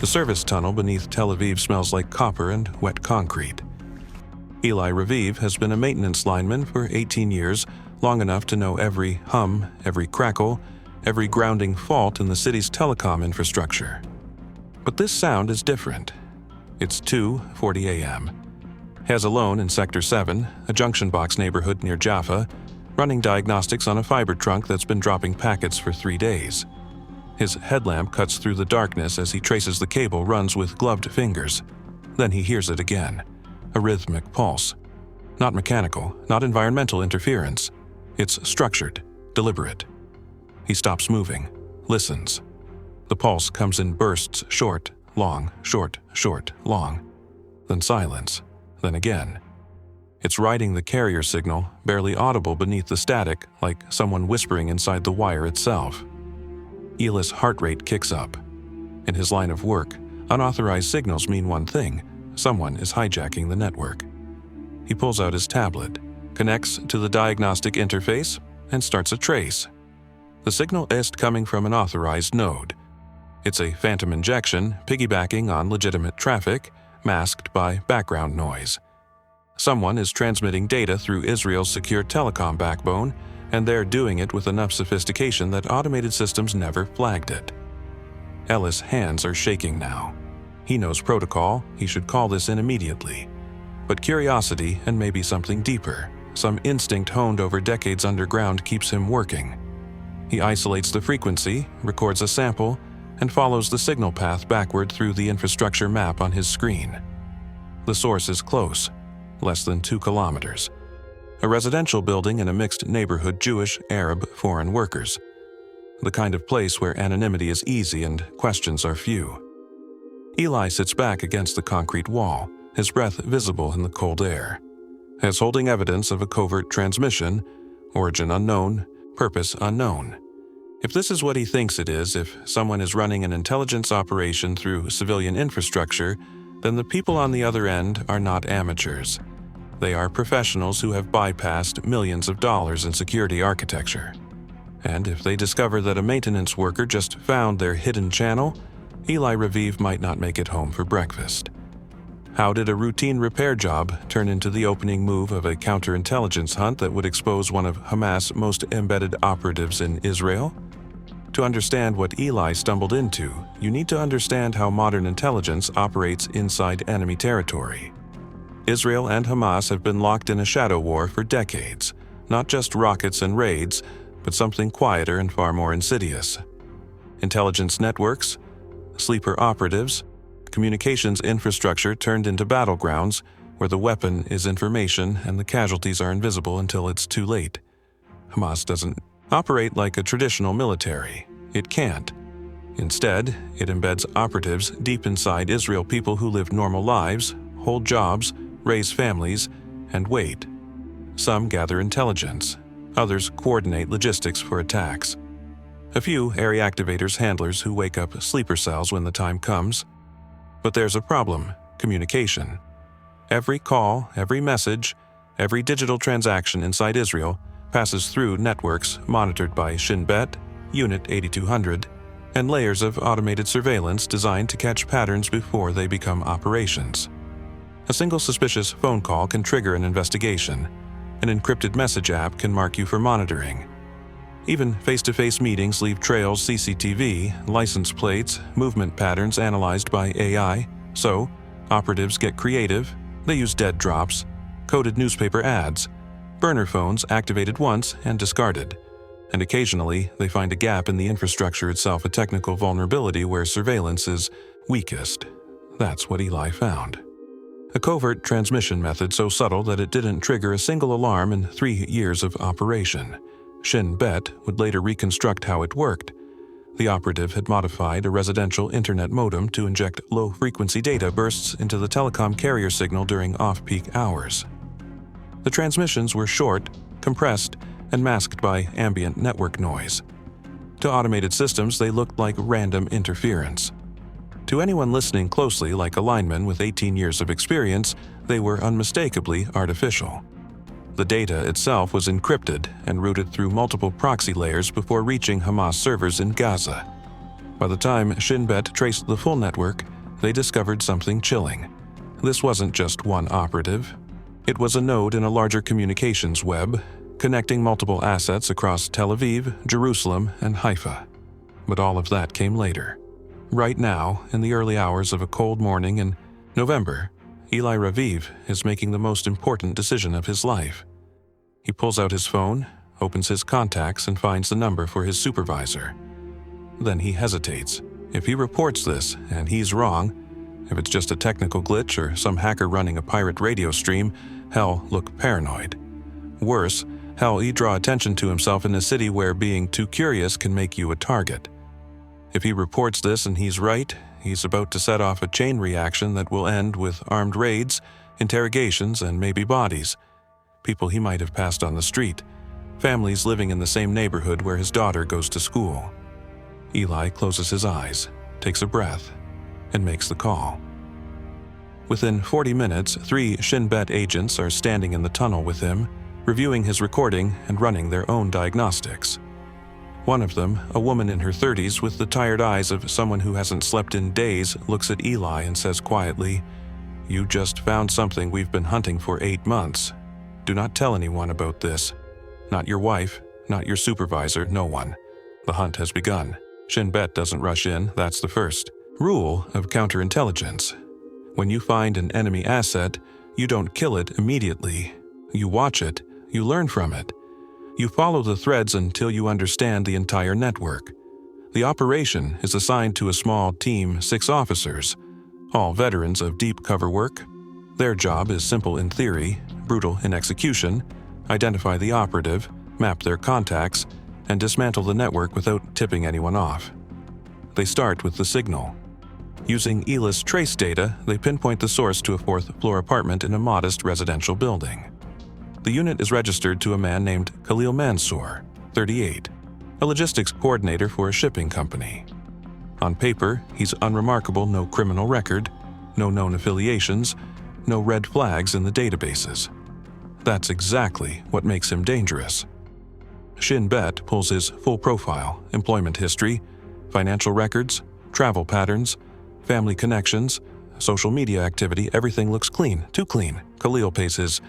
The service tunnel beneath Tel Aviv smells like copper and wet concrete. Eli Raviv has been a maintenance lineman for 18 years, long enough to know every hum, every crackle, every grounding fault in the city's telecom infrastructure. But this sound is different. It's 2:40 a.m. Has alone in Sector 7, a junction box neighborhood near Jaffa, running diagnostics on a fiber trunk that's been dropping packets for 3 days. His headlamp cuts through the darkness as he traces the cable runs with gloved fingers. Then he hears it again, a rhythmic pulse. Not mechanical, not environmental interference. It's structured, deliberate. He stops moving, listens. The pulse comes in bursts, short, long, short, short, long. Then silence, then again. It's riding the carrier signal, barely audible beneath the static, like someone whispering inside the wire itself. Eli's heart rate kicks up. In his line of work, unauthorized signals mean one thing: someone is hijacking the network. He pulls out his tablet, connects to the diagnostic interface, and starts a trace. The signal is coming from an authorized node. It's a phantom injection piggybacking on legitimate traffic, masked by background noise. Someone is transmitting data through Israel's secure telecom backbone, and they're doing it with enough sophistication that automated systems never flagged it. Ellis' hands are shaking now. He knows protocol, he should call this in immediately. But curiosity, and maybe something deeper, some instinct honed over decades underground, keeps him working. He isolates the frequency, records a sample, and follows the signal path backward through the infrastructure map on his screen. The source is close, less than 2 kilometers. A residential building in a mixed neighborhood, Jewish, Arab, foreign workers. The kind of place where anonymity is easy and questions are few. Eli sits back against the concrete wall, his breath visible in the cold air. As holding evidence of a covert transmission, origin unknown, purpose unknown. If this is what he thinks it is, if someone is running an intelligence operation through civilian infrastructure, then the people on the other end are not amateurs. They are professionals who have bypassed millions of dollars in security architecture. And if they discover that a maintenance worker just found their hidden channel, Eli Raviv might not make it home for breakfast. How did a routine repair job turn into the opening move of a counterintelligence hunt that would expose one of Hamas' most embedded operatives in Israel? To understand what Eli stumbled into, you need to understand how modern intelligence operates inside enemy territory. Israel and Hamas have been locked in a shadow war for decades, not just rockets and raids, but something quieter and far more insidious. Intelligence networks, sleeper operatives, communications infrastructure turned into battlegrounds where the weapon is information and the casualties are invisible until it's too late. Hamas doesn't operate like a traditional military. It can't. Instead, it embeds operatives deep inside Israel, people who live normal lives, hold jobs, raise families, and wait. Some gather intelligence. Others coordinate logistics for attacks. A few area activators, handlers who wake up sleeper cells when the time comes. But there's a problem: communication. Every call, every message, every digital transaction inside Israel passes through networks monitored by Shin Bet, Unit 8200, and layers of automated surveillance designed to catch patterns before they become operations. A single suspicious phone call can trigger an investigation. An encrypted message app can mark you for monitoring. Even face-to-face meetings leave trails: CCTV, license plates, movement patterns analyzed by AI. So, operatives get creative. They use dead drops, coded newspaper ads, burner phones activated once and discarded. And occasionally, they find a gap in the infrastructure itself, a technical vulnerability where surveillance is weakest. That's what Eli found. A covert transmission method so subtle that it didn't trigger a single alarm in 3 years of operation. Shin Bet would later reconstruct how it worked. The operative had modified a residential internet modem to inject low-frequency data bursts into the telecom carrier signal during off-peak hours. The transmissions were short, compressed, and masked by ambient network noise. To automated systems, they looked like random interference. To anyone listening closely, like a lineman with 18 years of experience, they were unmistakably artificial. The data itself was encrypted and routed through multiple proxy layers before reaching Hamas servers in Gaza. By the time Shin Bet traced the full network, they discovered something chilling. This wasn't just one operative. It was a node in a larger communications web, connecting multiple assets across Tel Aviv, Jerusalem, and Haifa. But all of that came later. Right now, in the early hours of a cold morning in November, Eli Raviv is making the most important decision of his life. He pulls out his phone, opens his contacts, and finds the number for his supervisor. Then he hesitates. If he reports this, and he's wrong, if it's just a technical glitch or some hacker running a pirate radio stream, hell, look paranoid. Worse, hell, he'd draw attention to himself in a city where being too curious can make you a target. If he reports this and he's right, he's about to set off a chain reaction that will end with armed raids, interrogations, and maybe bodies. People he might have passed on the street. Families living in the same neighborhood where his daughter goes to school. Eli closes his eyes, takes a breath, and makes the call. Within 40 minutes, 3 Shin Bet agents are standing in the tunnel with him, reviewing his recording and running their own diagnostics. One of them, a woman in her 30s with the tired eyes of someone who hasn't slept in days, looks at Eli and says quietly, "You just found something we've been hunting for 8 months. Do not tell anyone about this. Not your wife, not your supervisor, no one. The hunt has begun." Shin Bet doesn't rush in, that's the first rule of counterintelligence. When you find an enemy asset, you don't kill it immediately. You watch it, you learn from it. You follow the threads until you understand the entire network. The operation is assigned to a small team, 6 officers, all veterans of deep cover work. Their job is simple in theory, brutal in execution: identify the operative, map their contacts, and dismantle the network without tipping anyone off. They start with the signal. Using ELIS trace data, they pinpoint the source to a 4th-floor apartment in a modest residential building. The unit is registered to a man named Khalil Mansour, 38, a logistics coordinator for a shipping company. On paper, he's unremarkable, no criminal record, no known affiliations, no red flags in the databases. That's exactly what makes him dangerous. Shin Bet pulls his full profile, employment history, financial records, travel patterns, family connections, social media activity. Everything looks clean, too clean. Khalil pays his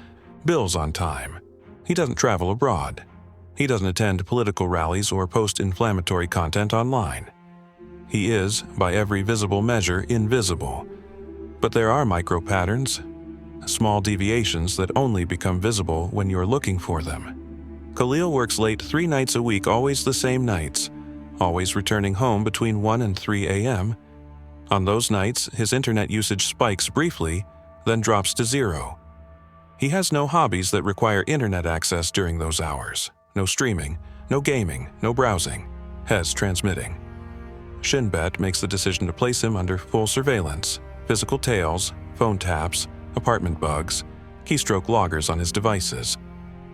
bills on time. He doesn't travel abroad. He doesn't attend political rallies or post inflammatory content online. He is, by every visible measure, invisible. But there are micro-patterns, small deviations that only become visible when you're looking for them. Khalil works late 3 nights a week, always the same nights, always returning home between 1 and 3 a.m. On those nights, his internet usage spikes briefly, then drops to 0. He has no hobbies that require internet access during those hours. No streaming, no gaming, no browsing. Hes transmitting. Shin Bet makes the decision to place him under full surveillance: physical tails, phone taps, apartment bugs, keystroke loggers on his devices.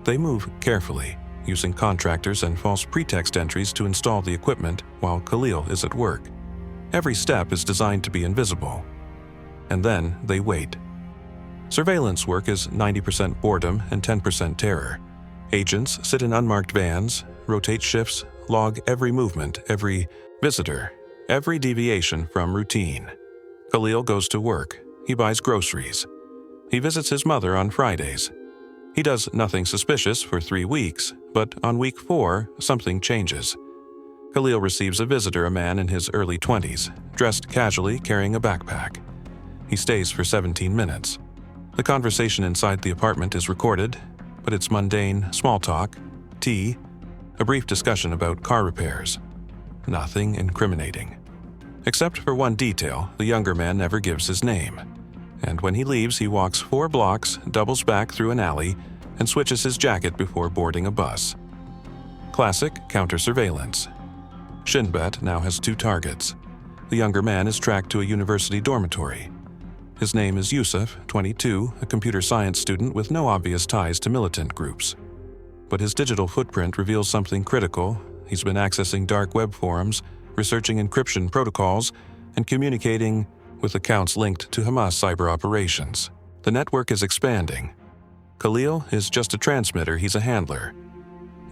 They move carefully, using contractors and false pretext entries to install the equipment while Khalil is at work. Every step is designed to be invisible. And then they wait. Surveillance work is 90% boredom and 10% terror. Agents sit in unmarked vans, rotate shifts, log every movement, every visitor, every deviation from routine. Khalil goes to work. He buys groceries. He visits his mother on Fridays. He does nothing suspicious for 3 weeks, but on week 4, something changes. Khalil receives a visitor, a man in his early 20s, dressed casually, carrying a backpack. He stays for 17 minutes. The conversation inside the apartment is recorded, but it's mundane small talk, tea, a brief discussion about car repairs. Nothing incriminating. Except for one detail, the younger man never gives his name. And when he leaves, he walks 4 blocks, doubles back through an alley, and switches his jacket before boarding a bus. Classic counter-surveillance. Shin Bet now has 2 targets. The younger man is tracked to a university dormitory. His name is Yusuf, 22, a computer science student with no obvious ties to militant groups. But his digital footprint reveals something critical. He's been accessing dark web forums, researching encryption protocols, and communicating with accounts linked to Hamas cyber operations. The network is expanding. Khalil is just a transmitter, he's a handler.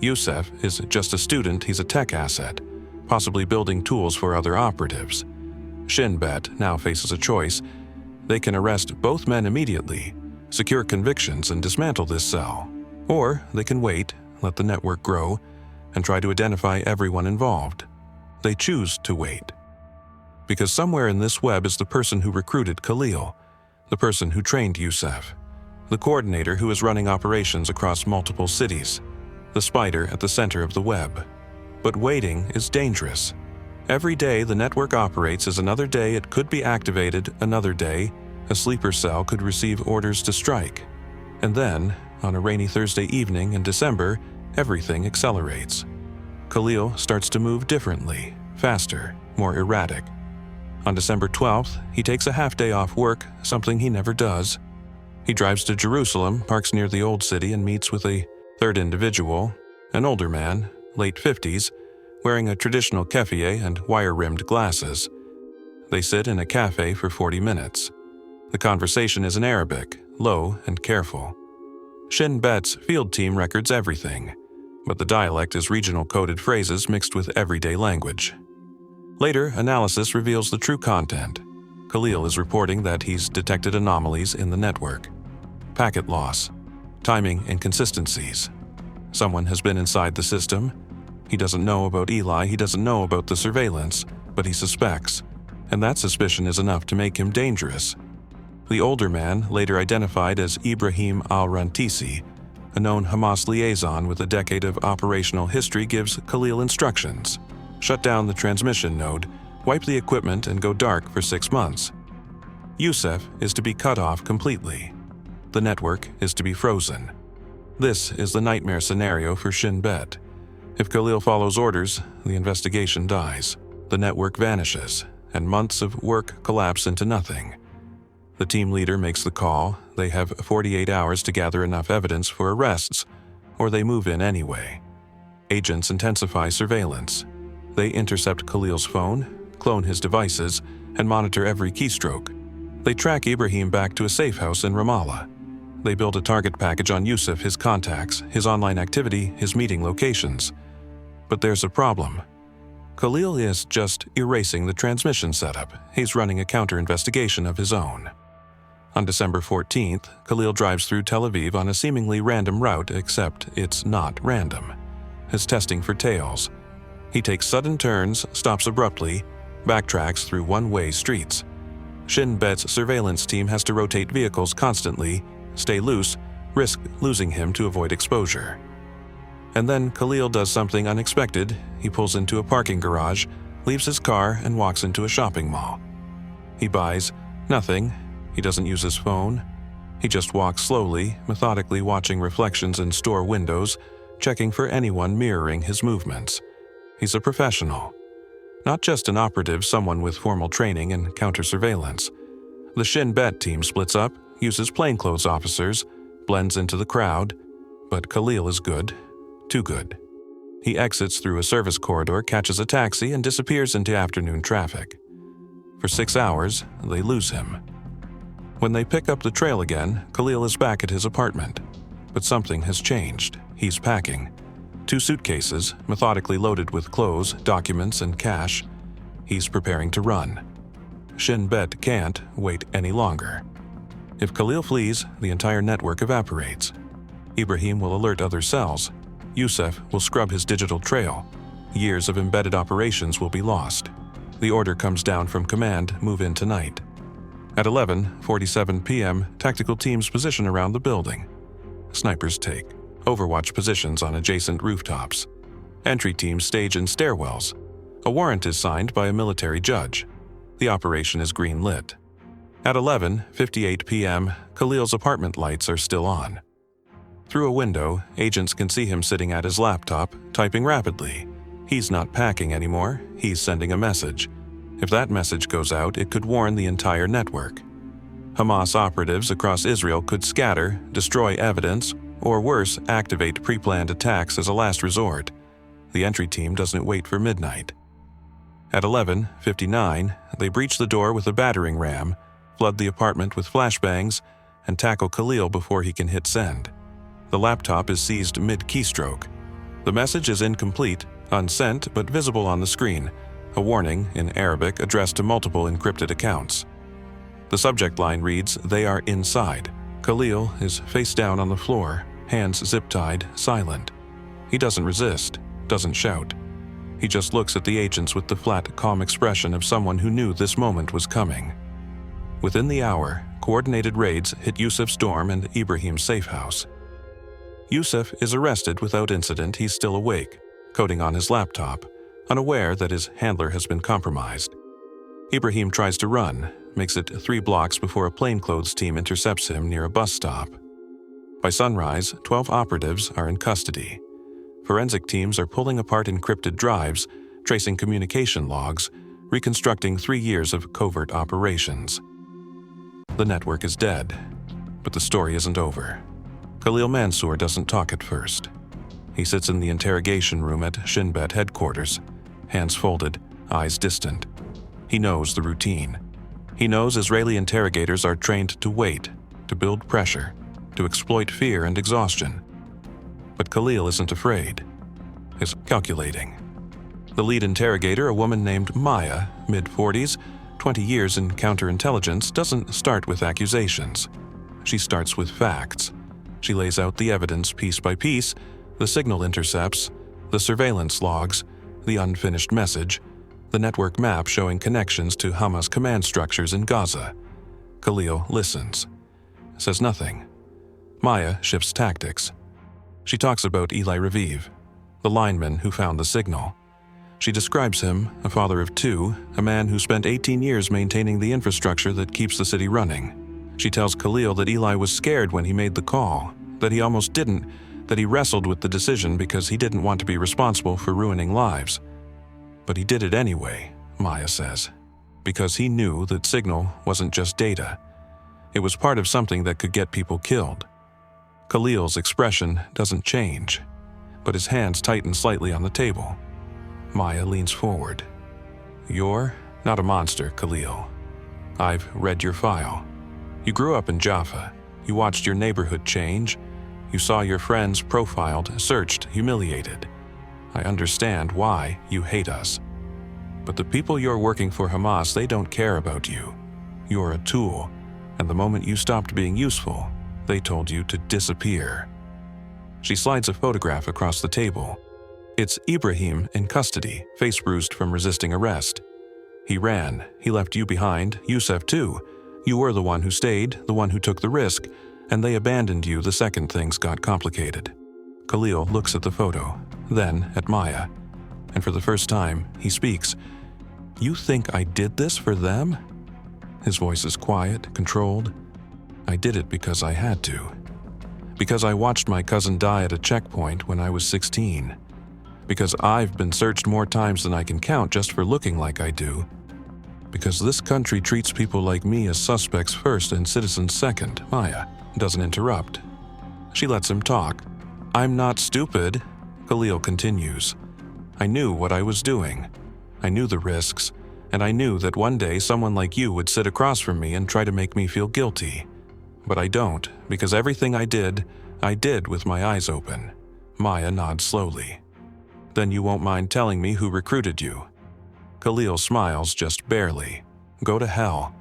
Yusuf is just a student, he's a tech asset. possibly building tools for other operatives. Shin Bet now faces a choice. They can arrest both men immediately, secure convictions, and dismantle this cell. Or they can wait, let the network grow, and try to identify everyone involved. They choose to wait. Because somewhere in this web is the person who recruited Khalil, the person who trained Youssef, the coordinator who is running operations across multiple cities, the spider at the center of the web. But waiting is dangerous. Every day the network operates as another day it could be activated, another day a sleeper cell could receive orders to strike. And then, on a rainy Thursday evening in December, everything accelerates. Khalil starts to move differently, faster, more erratic. On December 12th, he takes a half-day off work, something he never does. He drives to Jerusalem, parks near the Old City, and meets with a third individual, an older man, late 50s, wearing a traditional keffiyeh and wire-rimmed glasses. They sit in a cafe for 40 minutes. The conversation is in Arabic, low and careful. Shin Bet's field team records everything, but the dialect is regional coded phrases mixed with everyday language. Later, analysis reveals the true content. Khalil is reporting that he's detected anomalies in the network. Packet loss, timing inconsistencies. Someone has been inside the system. He doesn't know about Eli, he doesn't know about the surveillance, but he suspects, and that suspicion is enough to make him dangerous. The older man, later identified as Ibrahim al-Rantisi, a known Hamas liaison with a decade of operational history, gives Khalil instructions. Shut down the transmission node, wipe the equipment, and go dark for 6 months. Youssef is to be cut off completely. The network is to be frozen. This is the nightmare scenario for Shin Bet. If Khalil follows orders, the investigation dies, the network vanishes, and months of work collapse into nothing. The team leader makes the call. They have 48 hours to gather enough evidence for arrests, or they move in anyway. Agents intensify surveillance. They intercept Khalil's phone, clone his devices, and monitor every keystroke. They track Ibrahim back to a safe house in Ramallah. They build a target package on Youssef, his contacts, his online activity, his meeting locations. But there's a problem. Khalil is just erasing the transmission setup. He's running a counter-investigation of his own. On December 14th, Khalil drives through Tel Aviv on a seemingly random route, except it's not random. He's testing for tails. He takes sudden turns, stops abruptly, backtracks through one-way streets. Shin Bet's surveillance team has to rotate vehicles constantly, stay loose, risk losing him to avoid exposure. And then Khalil does something unexpected. He pulls into a parking garage, leaves his car, and walks into a shopping mall. He buys nothing. He doesn't use his phone. He just walks slowly, methodically watching reflections in store windows, checking for anyone mirroring his movements. He's a professional. Not just an operative, someone with formal training and counter-surveillance. The Shin Bet team splits up, uses plainclothes officers, blends into the crowd, but Khalil is good. Too good. He exits through a service corridor, catches a taxi, and disappears into afternoon traffic. For 6 hours, they lose him. When they pick up the trail again, Khalil is back at his apartment. But something has changed. He's packing. 2 suitcases, methodically loaded with clothes, documents, and cash. He's preparing to run. Shin Bet can't wait any longer. If Khalil flees, the entire network evaporates. Ibrahim will alert other cells. Youssef will scrub his digital trail. Years of embedded operations will be lost. The order comes down from command, move in tonight. At 11:47 p.m., tactical teams position around the building. Snipers take overwatch positions on adjacent rooftops. Entry teams stage in stairwells. A warrant is signed by a military judge. The operation is green-lit. At 11:58 p.m., Khalil's apartment lights are still on. Through a window, agents can see him sitting at his laptop, typing rapidly. He's not packing anymore, he's sending a message. If that message goes out, it could warn the entire network. Hamas operatives across Israel could scatter, destroy evidence, or worse, activate pre-planned attacks as a last resort. The entry team doesn't wait for midnight. At 11:59, they breach the door with a battering ram, flood the apartment with flashbangs, and tackle Khalil before he can hit send. The laptop is seized mid-keystroke. The message is incomplete, Unsent but visible on the screen, a warning in Arabic addressed to multiple encrypted accounts. The subject line reads, "They are inside." Khalil is face down on the floor, hands zip-tied, silent. He doesn't resist, doesn't shout. He just looks at the agents with the flat, calm expression of someone who knew this moment was coming. Within the hour, coordinated raids hit Yusuf's dorm and Ibrahim's safe house. Yusuf is arrested without incident. He's still awake, coding on his laptop, unaware that his handler has been compromised. Ibrahim tries to run, makes it 3 blocks before a plainclothes team intercepts him near a bus stop. By sunrise, 12 operatives are in custody. Forensic teams are pulling apart encrypted drives, tracing communication logs, reconstructing 3 years of covert operations. The network is dead, but the story isn't over. Khalil Mansour doesn't talk at first. He sits in the interrogation room at Shin Bet headquarters, hands folded, eyes distant. He knows the routine. He knows Israeli interrogators are trained to wait, to build pressure, to exploit fear and exhaustion. But Khalil isn't afraid. He's calculating. The lead interrogator, a woman named Maya, mid-40s, 20 years in counterintelligence, doesn't start with accusations. She starts with facts. She lays out the evidence piece by piece, the signal intercepts, the surveillance logs, the unfinished message, the network map showing connections to Hamas command structures in Gaza. Khalil listens. Says nothing. Maya shifts tactics. She talks about Eli Raviv, the lineman who found the signal. She describes him, a father of 2, a man who spent 18 years maintaining the infrastructure that keeps the city running. She tells Khalil that Eli was scared when he made the call, that he almost didn't, that he wrestled with the decision because he didn't want to be responsible for ruining lives. But he did it anyway, Maya says, because he knew that signal wasn't just data. It was part of something that could get people killed. Khalil's expression doesn't change, but his hands tighten slightly on the table. Maya leans forward. "You're not a monster, Khalil. I've read your file. You grew up in Jaffa. You watched your neighborhood change. You saw your friends profiled, searched, humiliated. I understand why you hate us. But the people you're working for Hamas, they don't care about you. You're a tool, and the moment you stopped being useful, they told you to disappear." She slides a photograph across the table. It's Ibrahim in custody, face bruised from resisting arrest. He ran. He left you behind, Yusuf too. You were the one who stayed, the one who took the risk, and they abandoned you the second things got complicated. Khalil looks at the photo, then at Maya, and for the first time, he speaks. "You think I did this for them?" His voice is quiet, controlled. "I did it because I had to. Because I watched my cousin die at a checkpoint when I was 16. Because I've been searched more times than I can count just for looking like I do. Because this country treats people like me as suspects first and citizens second." Maya doesn't interrupt. She lets him talk. "I'm not stupid," Khalil continues. "I knew what I was doing. I knew the risks, and I knew that one day someone like you would sit across from me and try to make me feel guilty. But I don't, because everything I did with my eyes open." Maya nods slowly. "Then you won't mind telling me who recruited you?" Khalil smiles just barely. "Go to hell."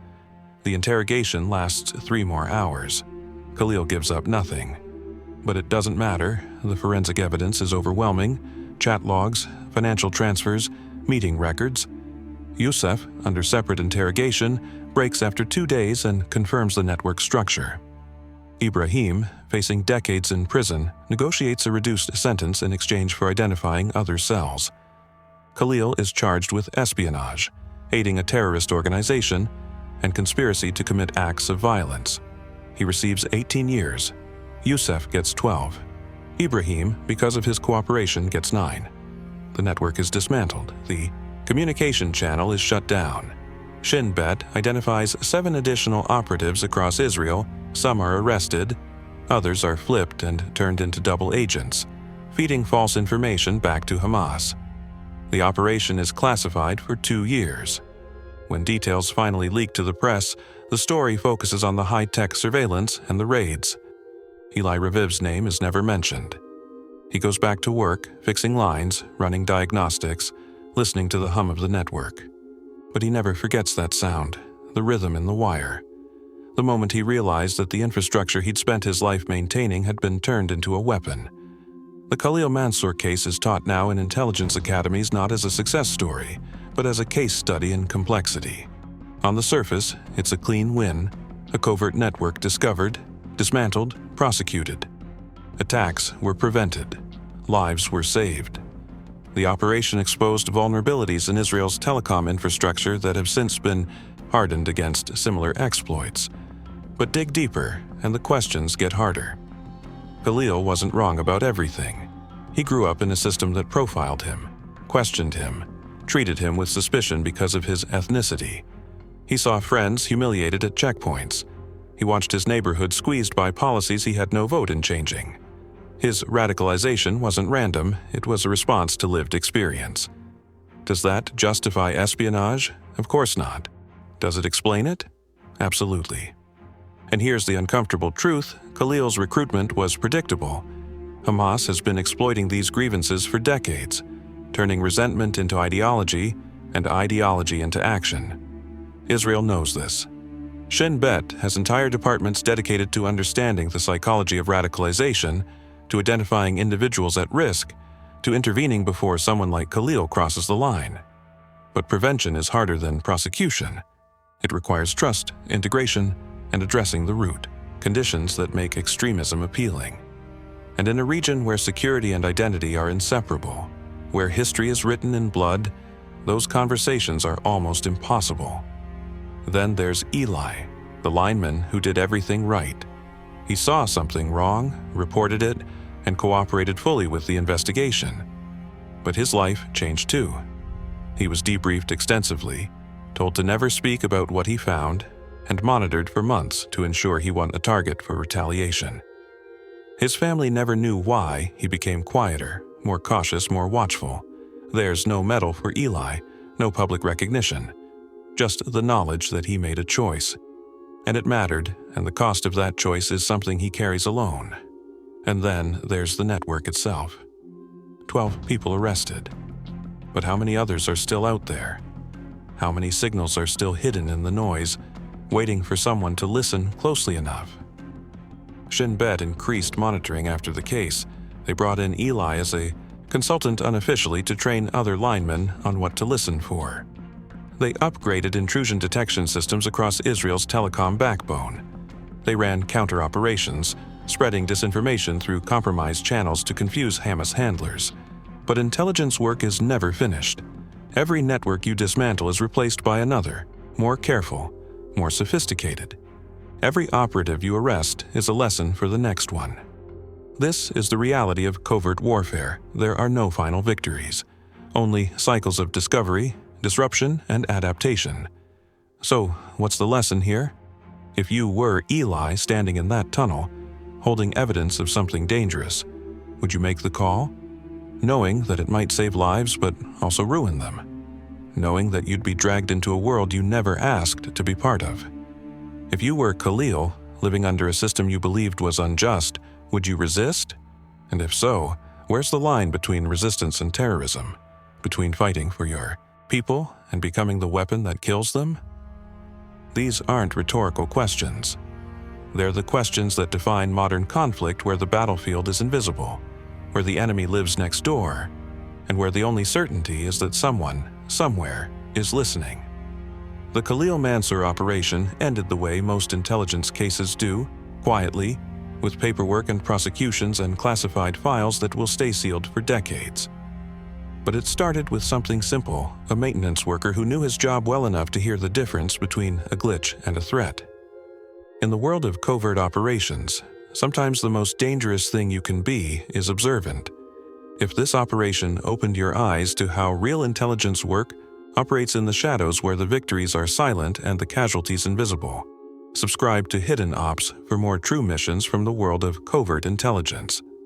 The interrogation lasts 3 more hours. Khalil gives up nothing. But it doesn't matter. The forensic evidence is overwhelming. Chat logs, financial transfers, meeting records. Yusuf, under separate interrogation, breaks after 2 days and confirms the network structure. Ibrahim, facing decades in prison, negotiates a reduced sentence in exchange for identifying other cells. Khalil is charged with espionage, aiding a terrorist organization, and conspiracy to commit acts of violence. He receives 18 years. Yusuf gets 12. Ibrahim, because of his cooperation, gets 9. The network is dismantled. The communication channel is shut down. Shin Bet identifies 7 additional operatives across Israel. Some are arrested. Others are flipped and turned into double agents, feeding false information back to Hamas. The operation is classified for 2 years. When details finally leak to the press, the story focuses on the high-tech surveillance and the raids. Eli Raviv's name is never mentioned. He goes back to work, fixing lines, running diagnostics, listening to the hum of the network. But he never forgets that sound, the rhythm in the wire. The moment he realized that the infrastructure he'd spent his life maintaining had been turned into a weapon. The Khalil Mansour case is taught now in intelligence academies not as a success story, but as a case study in complexity. On the surface, it's a clean win, a covert network discovered, dismantled, prosecuted. Attacks were prevented. Lives were saved. The operation exposed vulnerabilities in Israel's telecom infrastructure that have since been hardened against similar exploits. But dig deeper, and the questions get harder. Khalil wasn't wrong about everything. He grew up in a system that profiled him, questioned him, treated him with suspicion because of his ethnicity. He saw friends humiliated at checkpoints. He watched his neighborhood squeezed by policies he had no vote in changing. His radicalization wasn't random, it was a response to lived experience. Does that justify espionage? Of course not. Does it explain it? Absolutely. And here's the uncomfortable truth: Khalil's recruitment was predictable. Hamas has been exploiting these grievances for decades, turning resentment into ideology and ideology into action. Israel knows this. Shin Bet has entire departments dedicated to understanding the psychology of radicalization, to identifying individuals at risk, to intervening before someone like Khalil crosses the line. But prevention is harder than prosecution. It requires trust, integration, and addressing the root, conditions that make extremism appealing. And in a region where security and identity are inseparable, where history is written in blood, those conversations are almost impossible. Then there's Eli, the lineman who did everything right. He saw something wrong, reported it, and cooperated fully with the investigation. But his life changed too. He was debriefed extensively, told to never speak about what he found, and monitored for months to ensure he wasn't a target for retaliation. His family never knew why he became quieter, more cautious, more watchful. There's no medal for Eli, no public recognition, just the knowledge that he made a choice. And it mattered, and the cost of that choice is something he carries alone. And then there's the network itself. 12 people arrested. But how many others are still out there? How many signals are still hidden in the noise, waiting for someone to listen closely enough? Shin Bet increased monitoring after the case. They brought in Eli as a consultant unofficially to train other linemen on what to listen for. They upgraded intrusion detection systems across Israel's telecom backbone. They ran counter-operations, spreading disinformation through compromised channels to confuse Hamas handlers. But intelligence work is never finished. Every network you dismantle is replaced by another, more careful, more sophisticated. Every operative you arrest is a lesson for the next one. This is the reality of covert warfare. There are no final victories, only cycles of discovery, disruption, and adaptation. So, what's the lesson here? If you were Eli standing in that tunnel, holding evidence of something dangerous, would you make the call? Knowing that it might save lives but also ruin them. Knowing that you'd be dragged into a world you never asked to be part of. If you were Khalil, living under a system you believed was unjust, would you resist? And if so, where's the line between resistance and terrorism? Between fighting for your people and becoming the weapon that kills them? These aren't rhetorical questions. They're the questions that define modern conflict, where the battlefield is invisible, where the enemy lives next door, and where the only certainty is that someone, somewhere, is listening. The Khalil Mansour operation ended the way most intelligence cases do, quietly, with paperwork and prosecutions and classified files that will stay sealed for decades. But it started with something simple: a maintenance worker who knew his job well enough to hear the difference between a glitch and a threat. In the world of covert operations, sometimes the most dangerous thing you can be is observant. If this operation opened your eyes to how real intelligence work operates in the shadows, where the victories are silent and the casualties invisible, subscribe to Hidden Ops for more true missions from the world of covert intelligence.